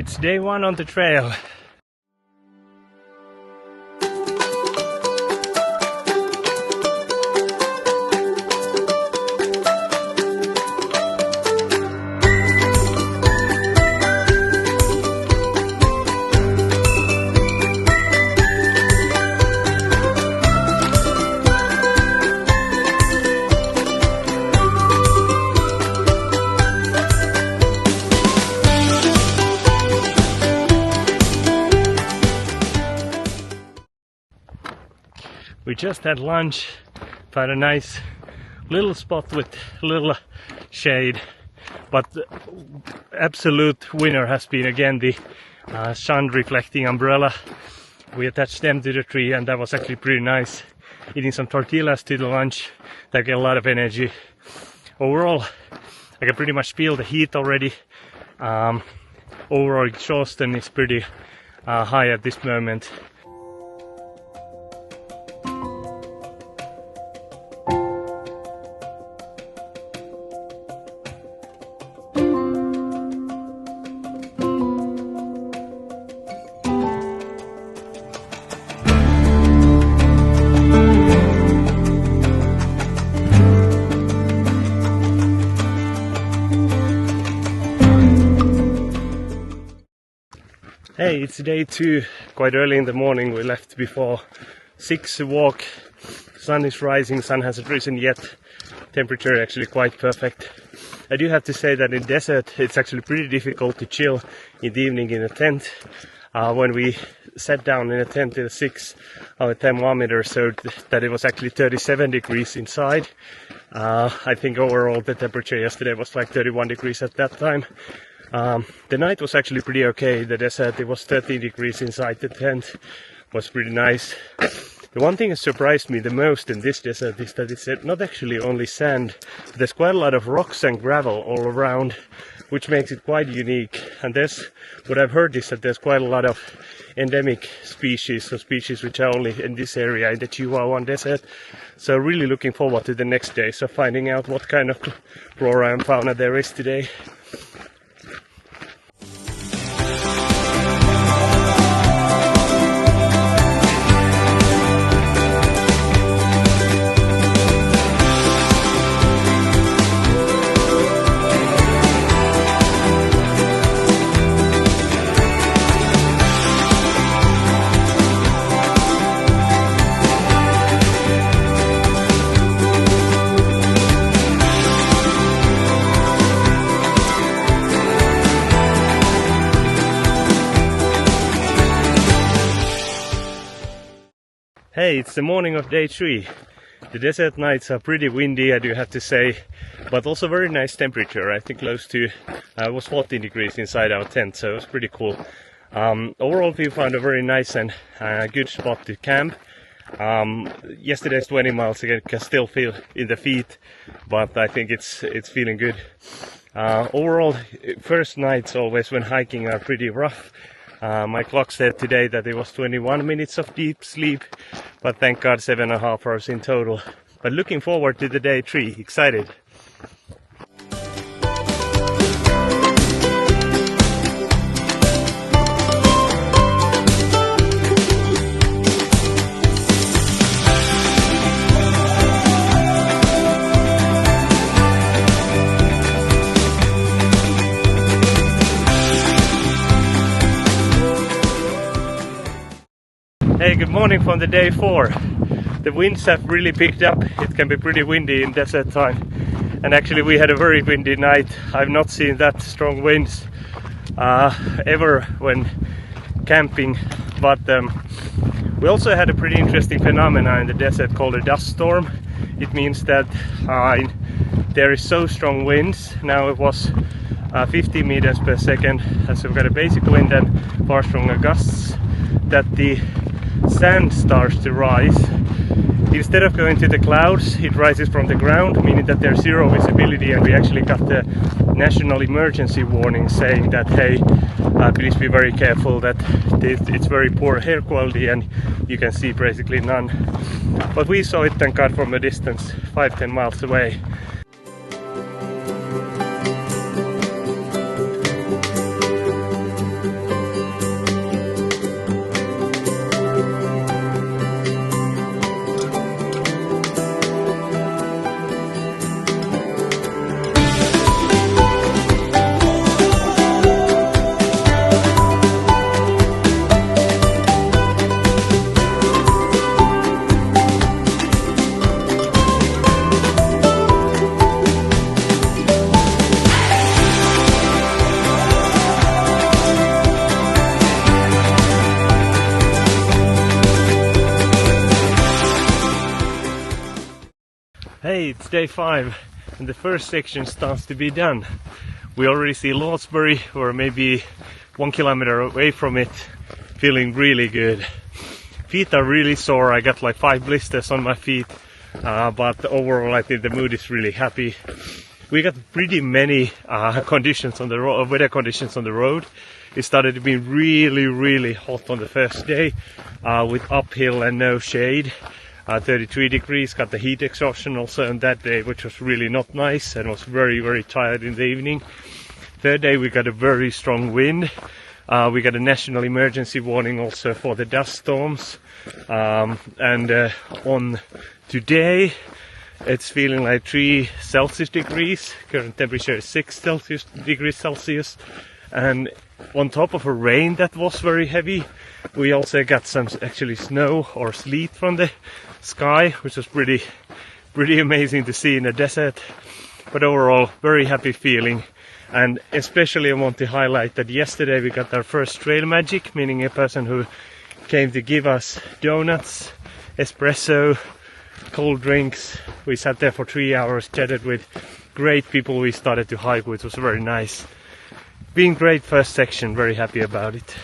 It's day one on the trail. We just had lunch, found a nice little spot with little shade, but the absolute winner has been again the sun reflecting umbrella. We attached them to the tree and that was actually pretty nice. Eating some tortillas to the lunch, that get a lot of energy. Overall, I can pretty much feel the heat already. Overall exhaustion is pretty high at this moment. Hey, it's day 2, quite early in the morning. We left before 6 to walk. Sun is rising, sun hasn't risen yet. Temperature actually quite perfect. I do have to say that in desert it's actually pretty difficult to chill in the evening in a tent. When we sat down in a tent in a 6-hour thermometer showed that it was actually 37 degrees inside. I think overall the temperature yesterday was like 31 degrees at that time. The night was actually pretty okay. The desert, it was 13 degrees inside the tent. Was pretty nice. The one thing that surprised me the most in this desert is that it's not actually only sand. There's quite a lot of rocks and gravel all around, which makes it quite unique. And what I've heard is that there's quite a lot of endemic species, so species which are only in this area, in the Chihuahuan desert. So really looking forward to the next day, so finding out what kind of flora and fauna there is today. Hey, it's the morning of day 3. The desert nights are pretty windy, I do have to say, but also very nice temperature. I think close to, it was 14 degrees inside our tent, so it was pretty cool. Overall, we found a very nice and good spot to camp. Yesterday's 20 miles again can still feel in the feet, but I think it's feeling good. Overall, first nights always when hiking are pretty rough. My clock said today that it was 21 minutes of deep sleep, but thank God 7.5 hours in total. But looking forward to the day 3, excited. Hey, good morning from the day 4. The winds have really picked up. It can be pretty windy in desert time. And actually we had a very windy night. I've not seen that strong winds ever when camping. But we also had a pretty interesting phenomena in the desert called a dust storm. It means that there is so strong winds. Now it was 50 meters per second. So we've got a basic wind and far stronger gusts that the sand starts to rise. Instead of going to the clouds, it rises from the ground, meaning that there's zero visibility, and we actually got the national emergency warning saying that, hey, please be very careful that it's very poor air quality and you can see basically none. But we saw it, thank God, from a distance, 5-10 miles away. Hey, it's day 5 and the first section starts to be done. We already see Lordsbury, or maybe 1 kilometer away from it, feeling really good. Feet are really sore, I got like 5 blisters on my feet, but overall I think the mood is really happy. We got pretty many conditions on the road, weather conditions on the road. It started to be really hot on the first day, with uphill and no shade. 33 degrees, got the heat exhaustion also on that day, which was really not nice, and was very tired in the evening. Third day we got a very strong wind. We got a national emergency warning also for the dust storms. And on today it's feeling like 3 Celsius degrees. Current temperature is 6 degrees Celsius. And on top of a rain that was very heavy, we also got some actually snow or sleet from the sky, which was pretty amazing to see in the desert. But overall, very happy feeling. And especially I want to highlight that yesterday we got our first trail magic, meaning a person who came to give us donuts, espresso, cold drinks. We sat there for 3 hours, chatted with great people we started to hike with. It was very nice. Being great first section, very happy about it.